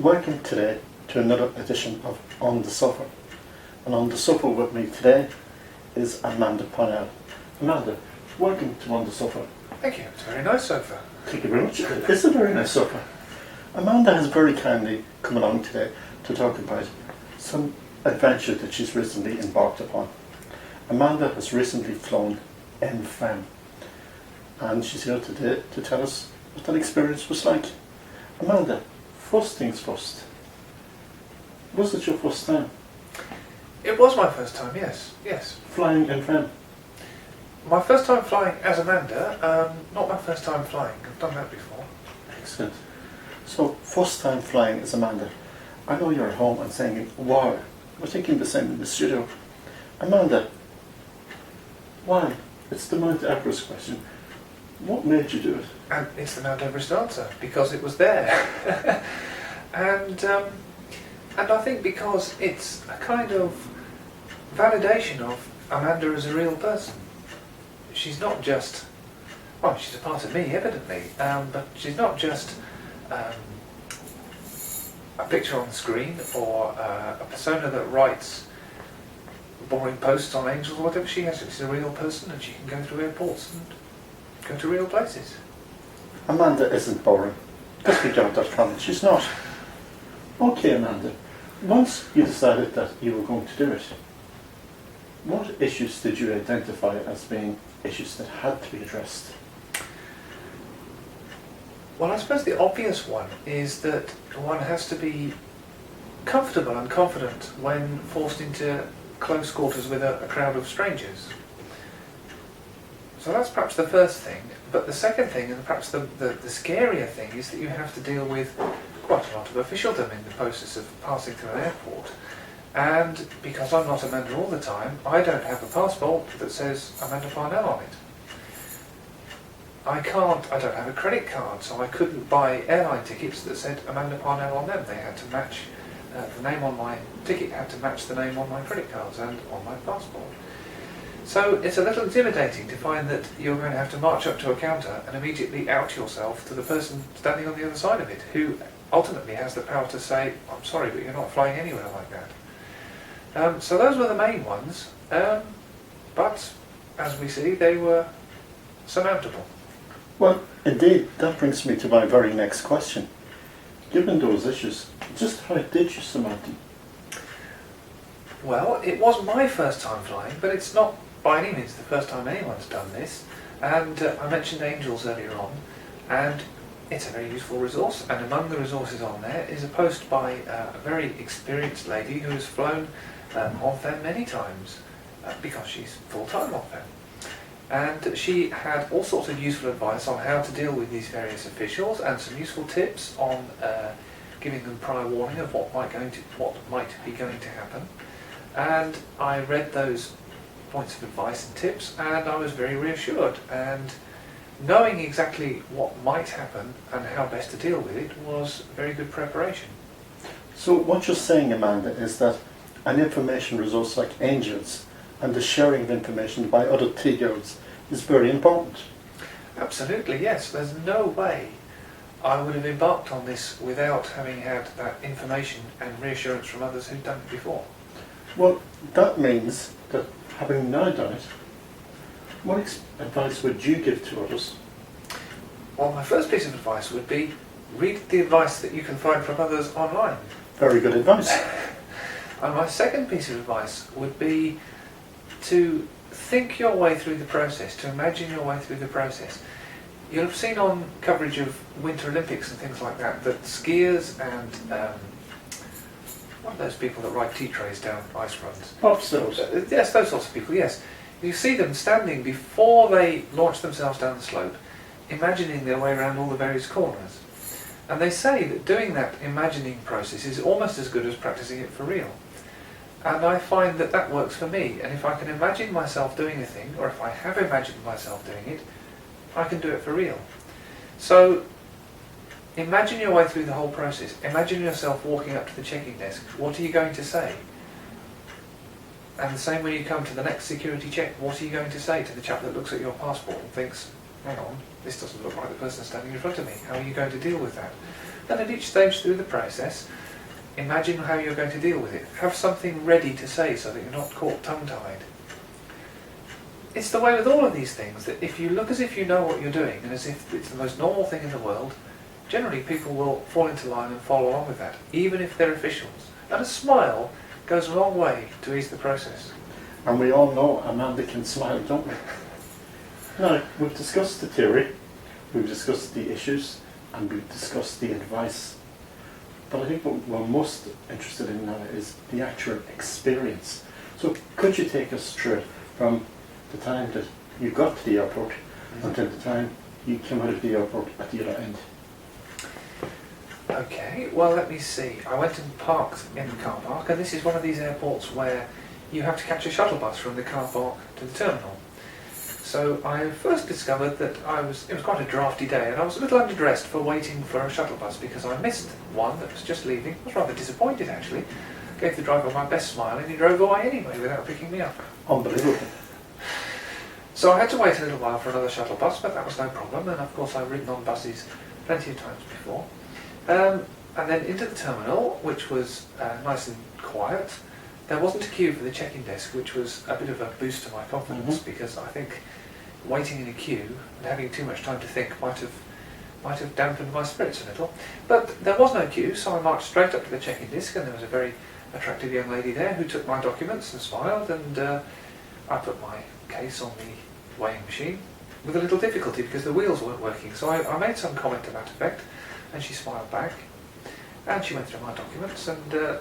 Welcome today to another edition of On the Sofa. And on the sofa with me today is Amanda Parnell. Amanda, welcome to On the Sofa. Thank you, it's a very nice sofa. Thank you very much. It's a very nice sofa. Amanda has very kindly come along today to talk about some adventure that she's recently embarked upon. Amanda has recently flown Inflight, and she's here today to tell us what that experience was like. Amanda, first things first, was it your first time? It was my first time, yes. Flying Inflight? My first time flying as Amanda, not my first time flying. I've done that before. Excellent. So, first time flying as Amanda. I know you're at home and saying, wow, we're thinking the same in the studio. Amanda, why? It's the Mount Everest question. What made you do it? And it's the Mount Everest answer, because it was there. and I think because it's a kind of validation of Amanda as a real person. She's not just, well, she's a part of me, evidently, but she's not just a picture on the screen or a persona that writes boring posts on angels or whatever. She's a real person, and she can go through airports and go to real places. Amanda isn't boring. Disregard that comment. She's not. Okay, Amanda. Once you decided that you were going to do it, what issues did you identify as being issues that had to be addressed? Well, I suppose the obvious one is that one has to be comfortable and confident when forced into close quarters with a crowd of strangers. So that's perhaps the first thing. But the second thing, and perhaps the scarier thing, is that you have to deal with quite a lot of officialdom in the process of passing through an airport. And because I'm not Amanda all the time, I don't have a passport that says Amanda Parnell on it. I don't have a credit card, so I couldn't buy airline tickets that said Amanda Parnell on them. They had to match, the name on my ticket had to match the name on my credit cards and on my passport. So it's a little intimidating to find that you're going to have to march up to a counter and immediately out yourself to the person standing on the other side of it, who ultimately has the power to say, I'm sorry, but you're not flying anywhere like that. So those were the main ones, but as we see, they were surmountable. Well, indeed, that brings me to my very next question. Given those issues, just how did you surmount them? Well, it was my first time flying, but it's not by any means the first time anyone's done this. And I mentioned angels earlier on, and it's a very useful resource. And among the resources on there is a post by a very experienced lady who has flown on them many times, because she's full-time on them. And she had all sorts of useful advice on how to deal with these various officials, and some useful tips on giving them prior warning of what might be going to happen. And I read those points of advice and tips, and I was very reassured. And knowing exactly what might happen and how best to deal with it was very good preparation. So what you're saying, Amanda, is that an information resource like Angels and the sharing of information by other T-girls is very important. Absolutely, yes. There's no way I would have embarked on this without having had that information and reassurance from others who'd done it before. Well, that means that having now done it, what advice would you give to others? Well, my first piece of advice would be read the advice that you can find from others online. Very good advice. And my second piece of advice would be to think your way through the process, to imagine your way through the process. You'll have seen on coverage of Winter Olympics and things like that, that skiers and what are those people that ride tea trays down ice runs? Bobsledders. Yes, those sorts of people, yes. You see them standing before they launch themselves down the slope, imagining their way around all the various corners. And they say that doing that imagining process is almost as good as practicing it for real. And I find that that works for me. And if I can imagine myself doing a thing, or if I have imagined myself doing it, I can do it for real. So imagine your way through the whole process. Imagine yourself walking up to the checking desk. What are you going to say? And the same when you come to the next security check. What are you going to say to the chap that looks at your passport and thinks, hang on, this doesn't look like the person standing in front of me. How are you going to deal with that? And at each stage through the process, imagine how you're going to deal with it. Have something ready to say so that you're not caught tongue-tied. It's the way with all of these things, that if you look as if you know what you're doing and as if it's the most normal thing in the world, generally people will fall into line and follow along with that, even if they're officials. And a smile goes a long way to ease the process. And we all know Amanda can smile, don't we? Now, we've discussed the theory, we've discussed the issues, and we've discussed the advice. But I think what we're most interested in now is the actual experience. So could you take us through it from the time that you got to the airport until the time you came out of the airport at the other end? Okay, well let me see. I went and parked in the car park, and this is one of these airports where you have to catch a shuttle bus from the car park to the terminal. So I first discovered that it was quite a drafty day, and I was a little underdressed for waiting for a shuttle bus because I missed one that was just leaving. I was rather disappointed actually. Gave the driver my best smile and he drove away anyway without picking me up. Unbelievable. So I had to wait a little while for another shuttle bus, but that was no problem, and of course I've ridden on buses plenty of times before. And then into the terminal, which was nice and quiet. There wasn't a queue for the check-in desk, which was a bit of a boost to my confidence, because I think waiting in a queue and having too much time to think might have dampened my spirits a little. But there was no queue, so I marched straight up to the check-in desk, and there was a very attractive young lady there who took my documents and smiled, and I put my case on the weighing machine with a little difficulty because the wheels weren't working. So I made some comment to that effect, and she smiled back, and she went through my documents, and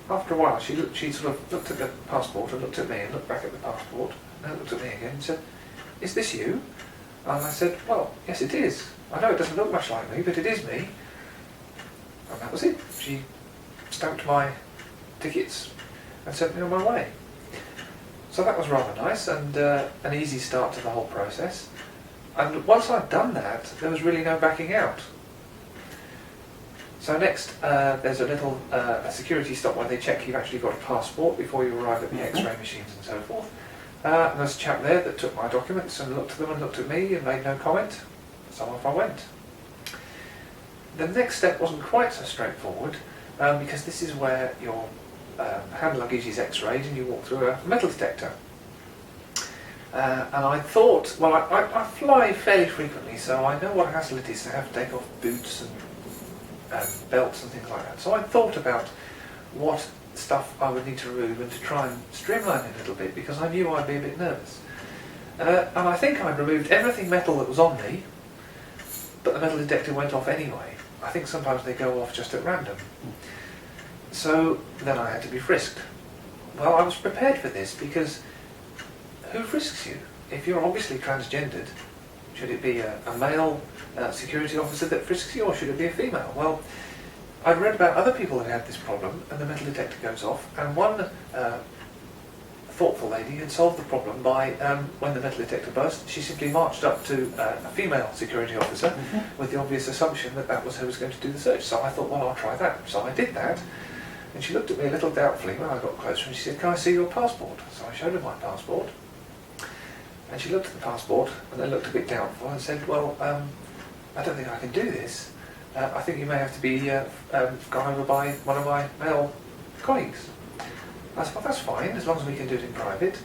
after a while she sort of looked at the passport and looked at me and looked back at the passport and looked at me again and said, "Is this you?" And I said, "Well, yes it is. I know it doesn't look much like me, but it is me." And that was it. She stamped my tickets and sent me on my way. So that was rather nice, and an easy start to the whole process. And once I'd done that, there was really no backing out. So next, there's a little a security stop where they check you've actually got a passport before you arrive at the X-ray machines and so forth. And there's a chap there that took my documents and looked at them and looked at me and made no comment. So off I went. The next step wasn't quite so straightforward, because this is where your hand luggage is X-rayed and you walk through a metal detector. And I thought, well, I fly fairly frequently, so I know what a hassle it is to have to take off boots and belts and things like that. So I thought about what stuff I would need to remove and to try and streamline it a little bit, because I knew I'd be a bit nervous. And I think I removed everything metal that was on me, but the metal detector went off anyway. I think sometimes they go off just at random. So then I had to be frisked. Well, I was prepared for this, because who frisks you? If you're obviously transgendered, should it be a male security officer that frisks you, or should it be a female? Well, I'd read about other people who had this problem, and the metal detector goes off, and one thoughtful lady had solved the problem by, when the metal detector burst, she simply marched up to a female security officer with the obvious assumption that that was who was going to do the search. So I thought, well, I'll try that. So I did that, and she looked at me a little doubtfully when I got closer, and she said, "Can I see your passport?" So I showed her my passport, and she looked at the passport and then looked a bit doubtful and said, "Well, I don't think I can do this. I think you may have to be gone over by one of my male colleagues." I said, "Well, that's fine, as long as we can do it in private."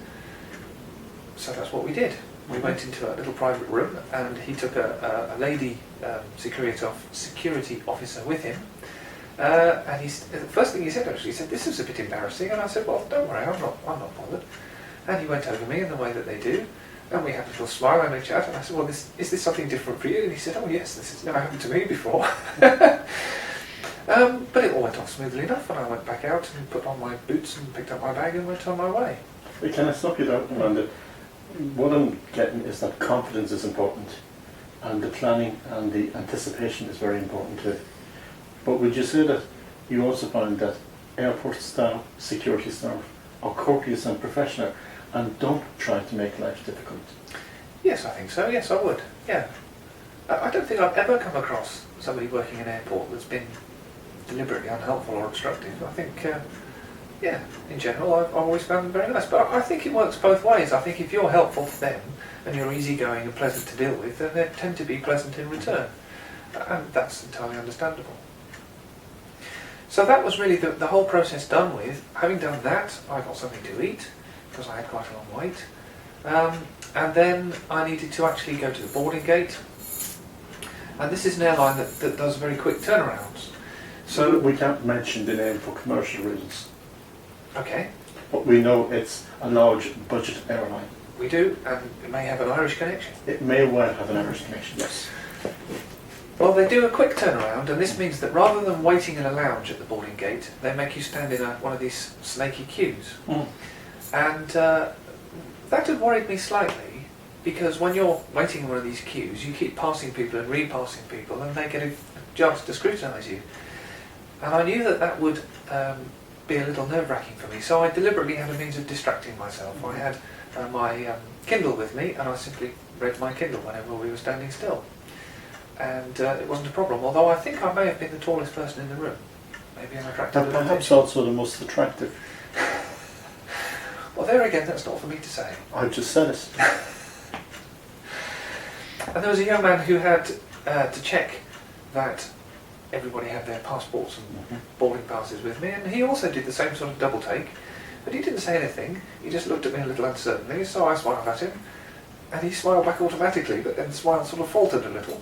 So that's what we did. We went into a little private room, and he took a lady security officer with him. And the first thing he said, actually, he said, "This is a bit embarrassing." And I said, "Well, don't worry, I'm not bothered." And he went over me in the way that they do, and we had a little smile and a chat, and I said, "Well, is this something different for you?" And he said, "Oh yes, this has never happened to me before." But it all went off smoothly enough, and I went back out and put on my boots and picked up my bag and went on my way. Can I stop you there, Amanda? What I'm getting is that confidence is important, and the planning and the anticipation is very important too. But would you say that you also find that airport staff, security staff, are courteous and professional, and don't try to make life difficult? Yes, I think so. Yes, I would. Yeah. I don't think I've ever come across somebody working in an airport that's been deliberately unhelpful or obstructive. I think, in general, I've always found them very nice. But I think it works both ways. I think if you're helpful to them and you're easygoing and pleasant to deal with, then they tend to be pleasant in return. And that's entirely understandable. So that was really the whole process done with. Having done that, I got something to eat, because I had quite a long wait. And then I needed to actually go to the boarding gate. And this is an airline that does very quick turnarounds. So we can't mention the name for commercial reasons, okay, but we know it's a large budget airline. we do, and it may have an Irish connection. It may well have an Irish connection, yes. Well, they do a quick turnaround, and this means that rather than waiting in a lounge at the boarding gate, they make you stand in one of these snaky queues. Mm. And that had worried me slightly, because when you're waiting in one of these queues, you keep passing people and repassing people, and they get a chance to scrutinise you. And I knew that would be a little nerve-wracking for me, so I deliberately had a means of distracting myself. I had my Kindle with me, and I simply read my Kindle whenever we were standing still. And it wasn't a problem, although I think I may have been the tallest person in the room. Maybe I'm attractive. And perhaps also the most attractive. Well, there again, that's not for me to say. I've just said it. And there was a young man who had to check that everybody had their passports and boarding passes with me, and he also did the same sort of double take, but he didn't say anything. He just looked at me a little uncertainly, so I smiled at him, and he smiled back automatically, but then the smile sort of faltered a little.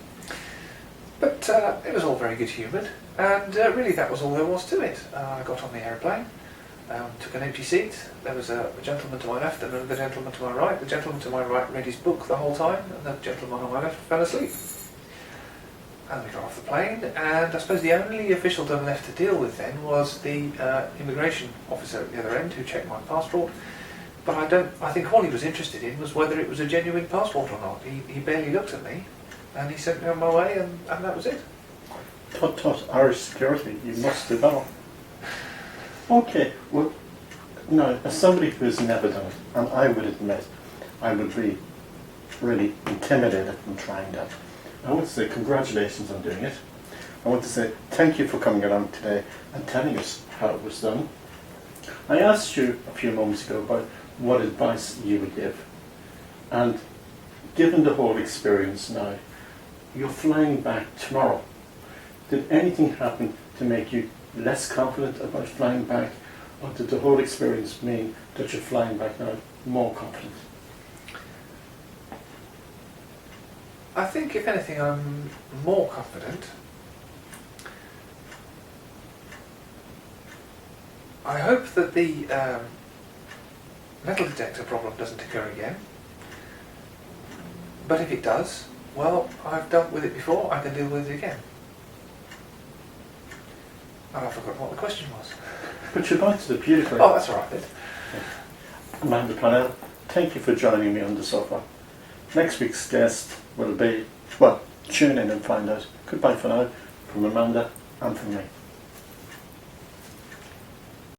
But it was all very good-humoured, and really that was all there was to it. I got on the aeroplane, took an empty seat. There was a gentleman to my left and another gentleman to my right. The gentleman to my right read his book the whole time, and the gentleman on my left fell asleep. And we got off the plane, and I suppose the only official done left to deal with then was the immigration officer at the other end who checked my passport. But I think all he was interested in was whether it was a genuine passport or not. He barely looked at me, and he sent me on my way, and that was it. Tut tut, Irish security, you must develop. Okay, well, now, as somebody who's never done it, and I would admit, I would be really intimidated from trying that. I want to say congratulations on doing it. I want to say thank you for coming along today and telling us how it was done. I asked you a few moments ago about what advice you would give. And given the whole experience now, you're flying back tomorrow. Did anything happen to make you less confident about flying back, or did the whole experience mean that you're flying back now more confident? I think, if anything, I'm more confident. I hope that the metal detector problem doesn't occur again. But if it does, well, I've dealt with it before, I can deal with it again. And I've forgotten what the question was. But you answered it beautifully. Oh, that's all right then. Amanda Parnell, thank you for joining me on the sofa. Next week's guest will be, well, tune in and find out. Goodbye for now, from Amanda and from me.